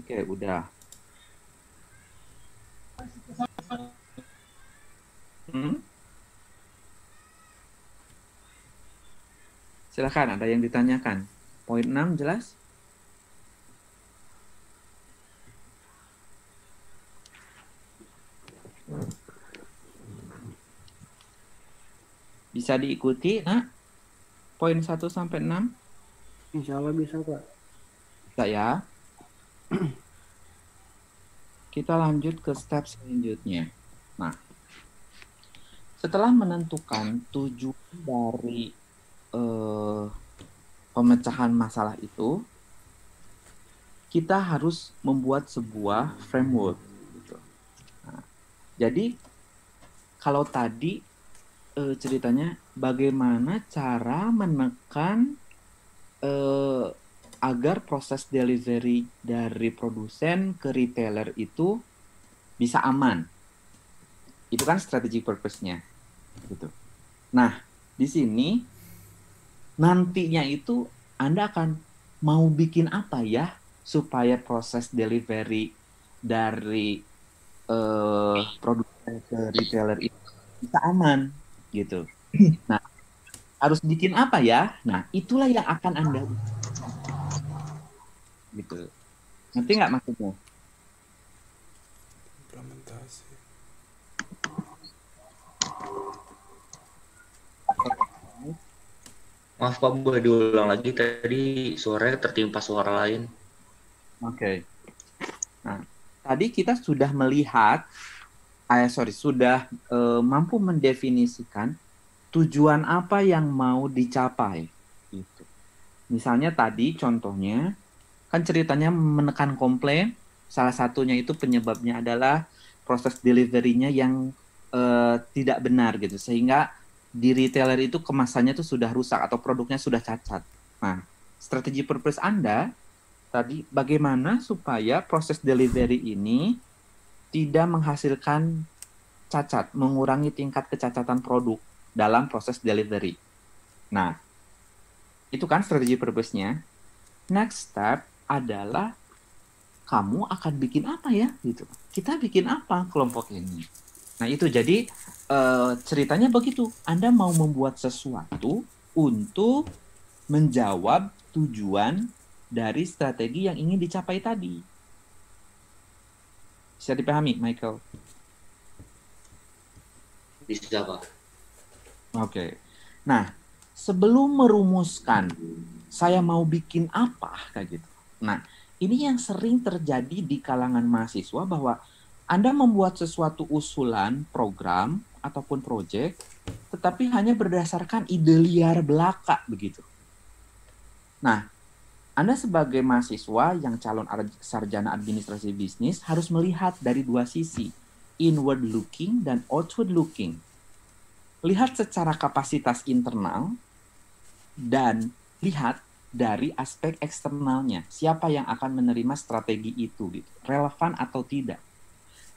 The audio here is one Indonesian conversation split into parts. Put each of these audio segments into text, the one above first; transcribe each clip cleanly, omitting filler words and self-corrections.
Oke, udah. Silakan, ada yang ditanyakan. Poin 6 jelas? Bisa diikuti, nak? Poin 1 sampai 6? Insya Allah bisa, Pak. Bisa ya. Kita lanjut ke step selanjutnya. Nah, setelah menentukan tujuan dari pemecahan masalah itu, kita harus membuat sebuah framework. Gitu. Nah, jadi, kalau tadi ceritanya bagaimana cara menekan agar proses delivery dari produsen ke retailer itu bisa aman. Itu kan strategi purpose-nya. Gitu. Nah, di sini nantinya itu Anda akan mau bikin apa ya supaya proses delivery dari produsen ke retailer itu bisa aman gitu. Nah, harus bikin apa ya? Nah, itulah yang akan Anda gitu. Ngerti nggak maksudnya? Implementasi. Maaf Pak, boleh diulang lagi, tadi suaranya tertimpa suara lain. Oke. Nah, tadi kita sudah melihat, sudah mampu mendefinisikan tujuan apa yang mau dicapai. Gitu. Misalnya tadi contohnya, kan ceritanya menekan komplain, salah satunya itu penyebabnya adalah proses delivery-nya yang tidak benar gitu, sehingga di retailer itu kemasannya itu sudah rusak atau produknya sudah cacat. Nah, strategi purpose Anda tadi bagaimana supaya proses delivery ini tidak menghasilkan cacat, mengurangi tingkat kecacatan produk dalam proses delivery. Nah, itu kan strategi purpose-nya. Next step adalah kamu akan bikin apa ya gitu. Kita bikin apa kelompok ini. Nah, itu jadi ceritanya begitu. Anda mau membuat sesuatu untuk menjawab tujuan dari strategi yang ingin dicapai tadi. Bisa dipahami, Michael? Bisa Pak. Oke. Nah, sebelum merumuskan saya mau bikin apa kayak gitu. Nah, ini yang sering terjadi di kalangan mahasiswa bahwa Anda membuat sesuatu usulan, program, ataupun proyek, tetapi hanya berdasarkan ide liar belaka begitu. Nah, Anda sebagai mahasiswa yang calon sarjana administrasi bisnis harus melihat dari dua sisi, inward looking dan outward looking. Lihat secara kapasitas internal dan lihat dari aspek eksternalnya, siapa yang akan menerima strategi itu, gitu. Relevan atau tidak.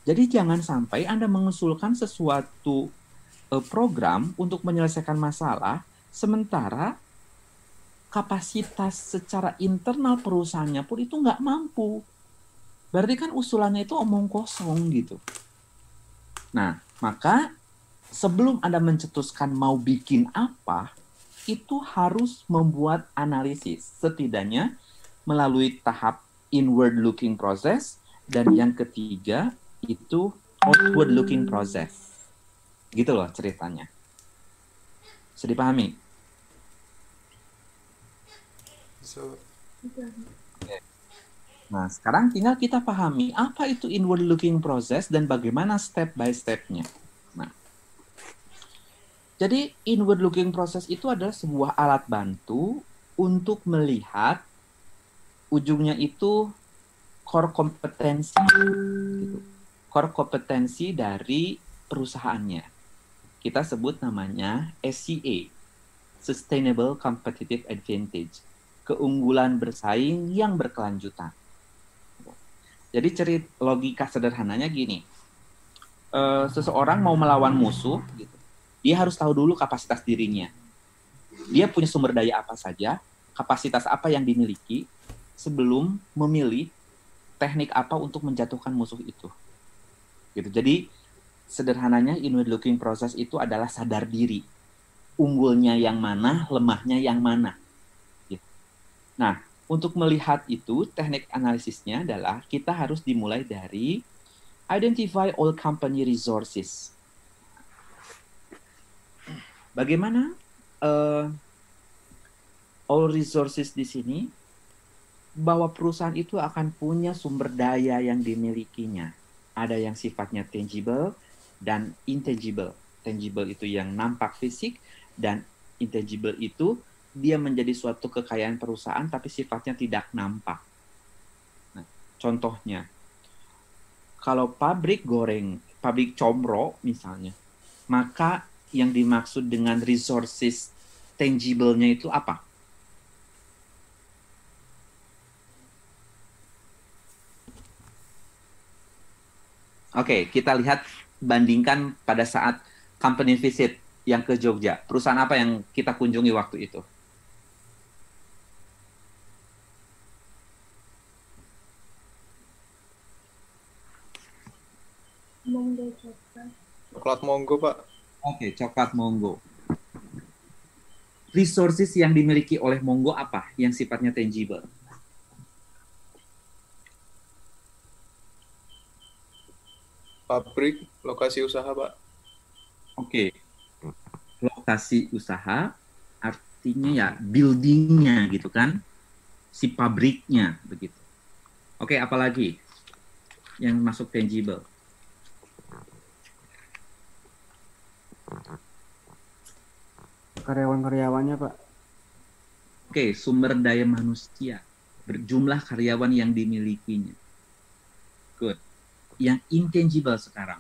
Jadi jangan sampai Anda mengusulkan sesuatu program untuk menyelesaikan masalah, sementara kapasitas secara internal perusahaannya pun itu nggak mampu. Berarti kan usulannya itu omong kosong gitu. Nah, maka sebelum Anda mencetuskan mau bikin apa, itu harus membuat analisis, setidaknya melalui tahap inward looking process, dan yang ketiga itu outward looking process. Gitu loh ceritanya. Bisa dipahami? So, Nah, sekarang tinggal kita pahami apa itu inward looking process dan bagaimana step by step-nya. Nah, jadi inward looking process itu adalah sebuah alat bantu untuk melihat ujungnya itu core kompetensi, gitu. Core kompetensi dari perusahaannya. Kita sebut namanya SCA, Sustainable Competitive Advantage, keunggulan bersaing yang berkelanjutan. Jadi logika sederhananya gini, seseorang mau melawan musuh, gitu, dia harus tahu dulu kapasitas dirinya. Dia punya sumber daya apa saja, kapasitas apa yang dimiliki, sebelum memilih teknik apa untuk menjatuhkan musuh itu. Gitu. Jadi sederhananya inward looking process itu adalah sadar diri. Unggulnya yang mana, lemahnya yang mana. Gitu. Nah, untuk melihat itu, teknik analisisnya adalah kita harus dimulai dari identify all company resources. Bagaimana all resources di sini? Bahwa perusahaan itu akan punya sumber daya yang dimilikinya. Ada yang sifatnya tangible dan intangible. Tangible itu yang nampak fisik, dan intangible itu dia menjadi suatu kekayaan perusahaan tapi sifatnya tidak nampak. Nah, contohnya, kalau pabrik comro misalnya, maka yang dimaksud dengan resources tangible-nya itu apa? Oke, kita lihat bandingkan pada saat company visit yang ke Jogja. Perusahaan apa yang kita kunjungi waktu itu? Monggo coklat. Coklat Monggo, Pak. Oke, coklat Monggo. Resources yang dimiliki oleh Monggo apa yang sifatnya tangible? Pabrik, lokasi usaha, Pak. Oke, lokasi usaha artinya ya buildingnya gitu kan, si pabriknya begitu. Oke, apalagi yang masuk tangible? Karyawan-karyawannya, Pak. Oke, sumber daya manusia, berjumlah karyawan yang dimilikinya. Good. Yang intangible sekarang.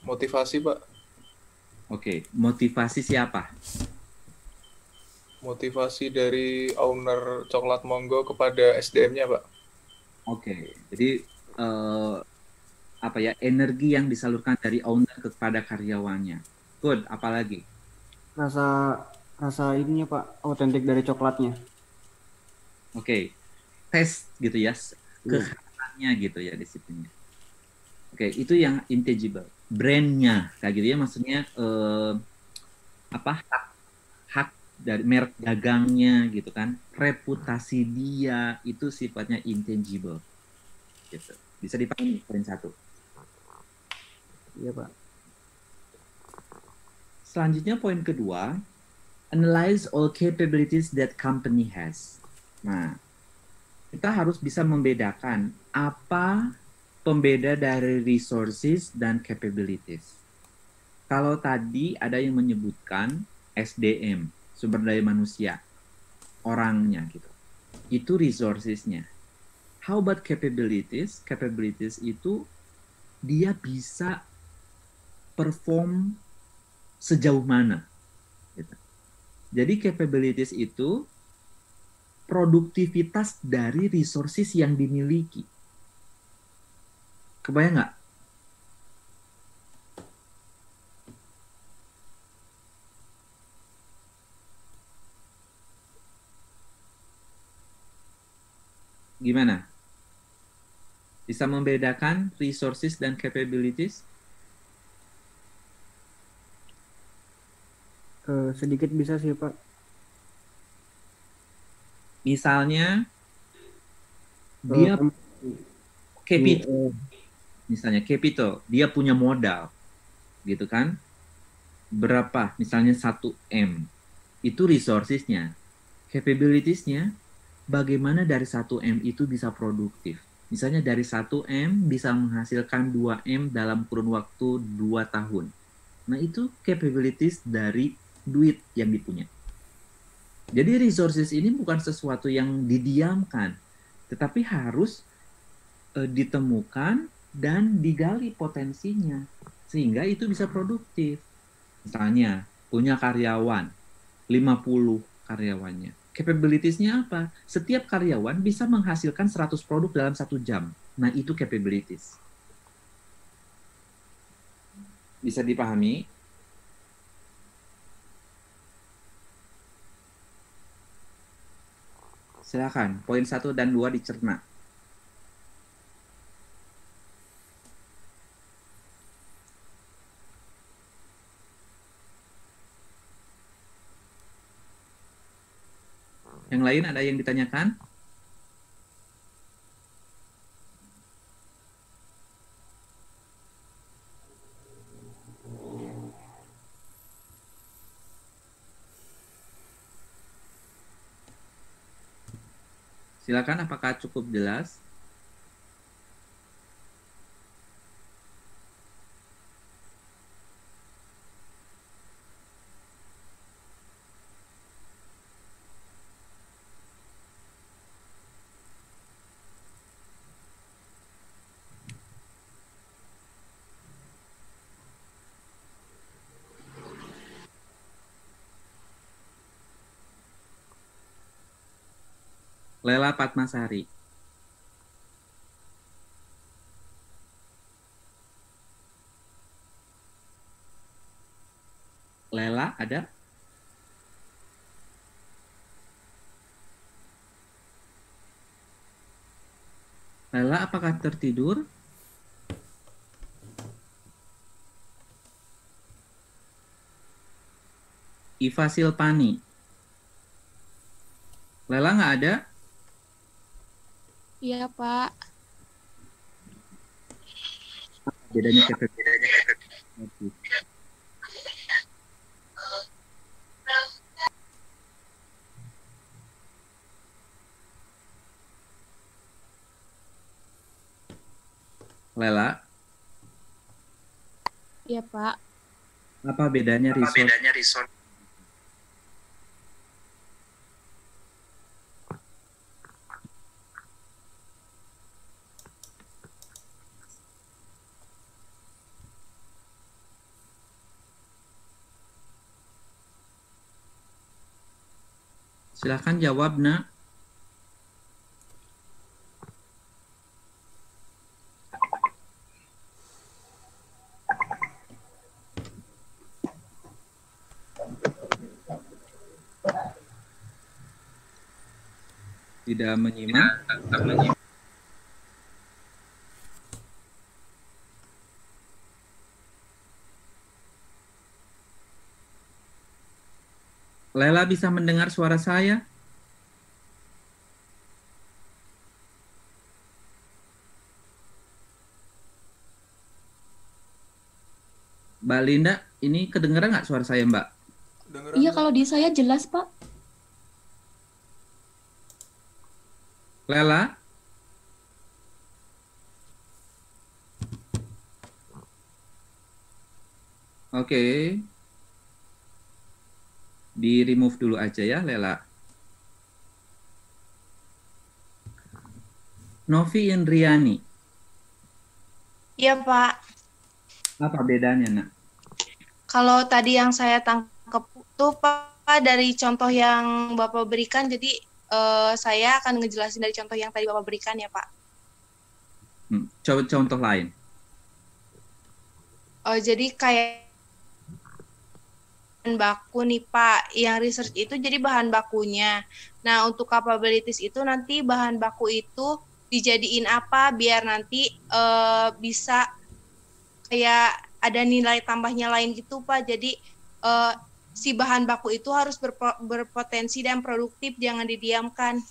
Motivasi, Pak. Oke, motivasi siapa? Motivasi dari owner Coklat Monggo kepada SDM-nya, Pak. Oke, jadi apa ya, energi yang disalurkan dari owner kepada karyawannya. Good, apalagi? Rasa ininya, Pak, autentik dari coklatnya. Oke, tes gitu ya, kekhasannya gitu ya disiplинnya. Oke, itu yang intangible. Brandnya kayak gitu ya, maksudnya hak dari merek dagangnya gitu kan, reputasi dia itu sifatnya intangible. Gitu. Bisa dipahami poin 1. Iya, Pak. Selanjutnya poin kedua, analyze all capabilities that company has. Nah, kita harus bisa membedakan apa pembeda dari resources dan capabilities. Kalau tadi ada yang menyebutkan SDM, sumber daya manusia, orangnya gitu. Itu resourcesnya. How about capabilities? Capabilities itu dia bisa perform sejauh mana. Gitu. Jadi capabilities itu produktivitas dari resources yang dimiliki. Kebayang nggak? Gimana? Bisa membedakan resources dan capabilities? Sedikit bisa sih, Pak. Misalnya dia capital, misalnya capital, dia punya modal, gitu kan? Berapa? Misalnya 1M. Itu resourcesnya. Capabilitiesnya, bagaimana dari 1M itu bisa produktif. Misalnya dari 1M bisa menghasilkan 2M dalam kurun waktu 2 tahun. Nah, itu capabilities dari duit yang dipunya. Jadi resources ini bukan sesuatu yang didiamkan, tetapi harus ditemukan dan digali potensinya, sehingga itu bisa produktif. Misalnya, punya karyawan, 50 karyawannya. Capabilities-nya apa? Setiap karyawan bisa menghasilkan 100 produk dalam 1 jam. Nah, itu capabilities. Bisa dipahami? Silakan, poin 1 dan 2 dicerna. Yang lain ada yang ditanyakan? Silakan, apakah cukup jelas? Lela Patmasari. Lela ada? Lela, apakah tertidur? Iva Silpani. Lela nggak ada? Iya, Pak. Bedanya kategori. Lela, Iya, Pak. apa bedanya resort? Silahkan jawab, Nak. Tidak menyimak. Lela bisa mendengar suara saya? Mbak Linda, ini kedengeran nggak suara saya, Mbak? Dengeran Iya, nggak? kalau di saya jelas, Pak. Lela? Oke. Di remove dulu aja ya, Lela. Novi Indriani. Iya, Pak. Apa bedanya, Nak? Kalau tadi yang saya tangkap tuh, Pak, dari contoh yang Bapak berikan, jadi saya akan ngejelasin dari contoh yang tadi Bapak berikan ya, Pak. Contoh lain. Jadi kayak bahan baku nih, Pak. Yang research itu jadi bahan bakunya. Nah, untuk capabilities itu nanti bahan baku itu dijadiin apa biar nanti bisa kayak ada nilai tambahnya lain gitu, Pak. Jadi si bahan baku itu harus berpotensi dan produktif, jangan didiamkan.